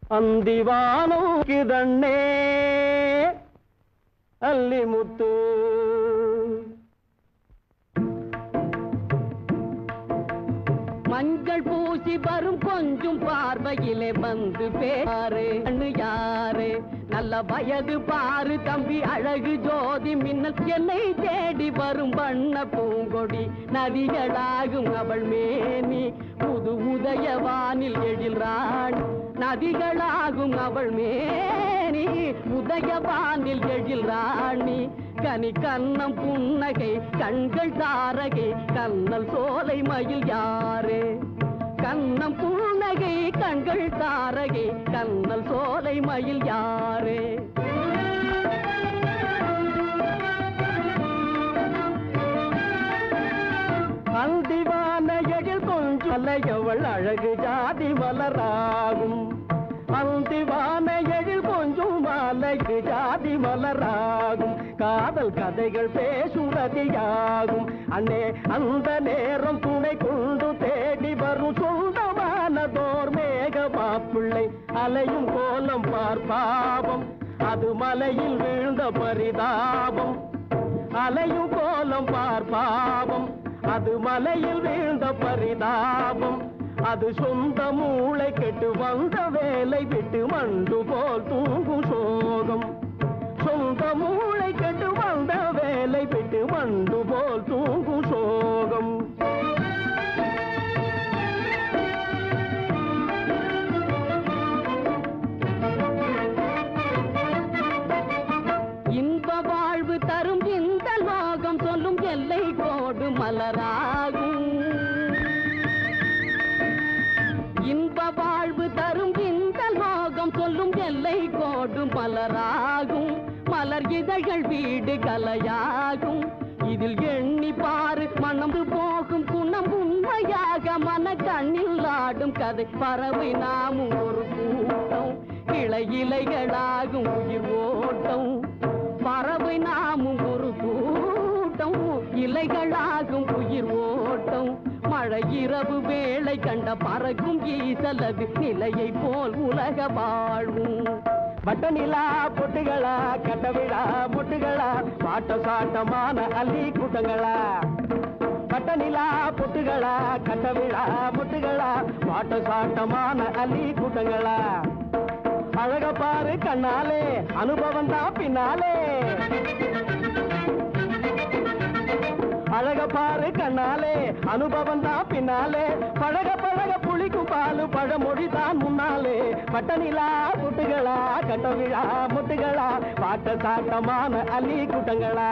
அந்திவானம் கிதண்ணே அல்லிமுத்து மஞ்சள் பூசி வரும் கொஞ்சம் பார்வையிலே வந்து பேரு யாரு நல்ல வயது பாரு தம்பி அழகு ஜோதி மின்னல் என்னை தேடி வரும் வண்ண பூங்கொடி நதிகளாகும் அவள் மேனி புது உதயவானில் எழில் ராணி நதிகளாகும் அவள் மேனி உதயவானில் எழில் ராணி கனி கண்ணம் புன்னகை கண்கள் தாரகை கண்ணல் சோலை மயில் யாரே கண்ணம் புன்னகை கண்கள் தாரகை கண்ணல் சோலை மயில் யாரே அந்திவான எழில் கொஞ்சம் அலையவள் அழகு ஜாதி மலராகும் அந்திவான எழில் கொஞ்சம் அழகு ஜாதி மலராகும் காதல் கதைகள் பேசுறதியாகும் அண்ணே அந்த நேரம் துணை கொண்டு தேடி வரும் சொந்தமானதோர் மேக மாப்பிள்ளை அலையும் கோலம் பார்ப்பாவம் அது மலையில் வீழ்ந்த பரிதாபம் அலையும் கோலம் பார்ப்பாவம் அது மலையில் வீழ்ந்த பரிதாபம் அது சொந்த மூளை கெட்டு வந்த வேலை விட்டு மண்டு போல் தூங்கும் சோகம் சொந்த மூளை கெட்டு வந்த வேலை விட்டு மண்டு போல் தூங்கும் சோகம் இன்ப வாழ்வு தரும் இந்த லோகம் சொல்லும் எல்லை கோடு மலராகும் இன்ப வாழ்வு தரும் இந்த லோகம் சொல்லும் எல்லை கோடு மலராகும் மலர் இதழ்கள் வீடு கலையாகும் இதில் எண்ணி பாரு மனம் போகும் குணம் உண்மையாக மன கண்ணில் ஆடும் கதை பறவை நாமும் ஒரு கூட்டம் கிளை இலைகளாகும் உயிர் ஓட்டம் பறவை நாமும் ஒரு கூட்டம் இலைகளாகும் உயிர் ஓட்டம் மழை இரவு வேளை கண்ட பறக்கும் ஈசலது நிலையை போல் உலக வாழ்வும் பட்டநிலா பொட்டுகளா கட்டவிழா முட்டுகளா பாட்ட சாட்டமான அள்ளி கூட்டங்களா பட்டநிலா பொட்டுகளா கட்டவிழா முட்டுகளா பாட்ட சாட்டமான அள்ளி கூட்டங்களா அழக பாரு கண்ணாலே அனுபவம் தான் பின்னாலே அழக பாரு கண்ணாலே அனுபவம் தான் பின்னாலே பழக பழக புளிக்கும் பாலு பழமொழி தான் முன்னாலே பட்டநிலா புட்டுகளா கட்டவிழா முட்டுகளா பாட்ட சாட்டமான அள்ளி கூட்டங்களா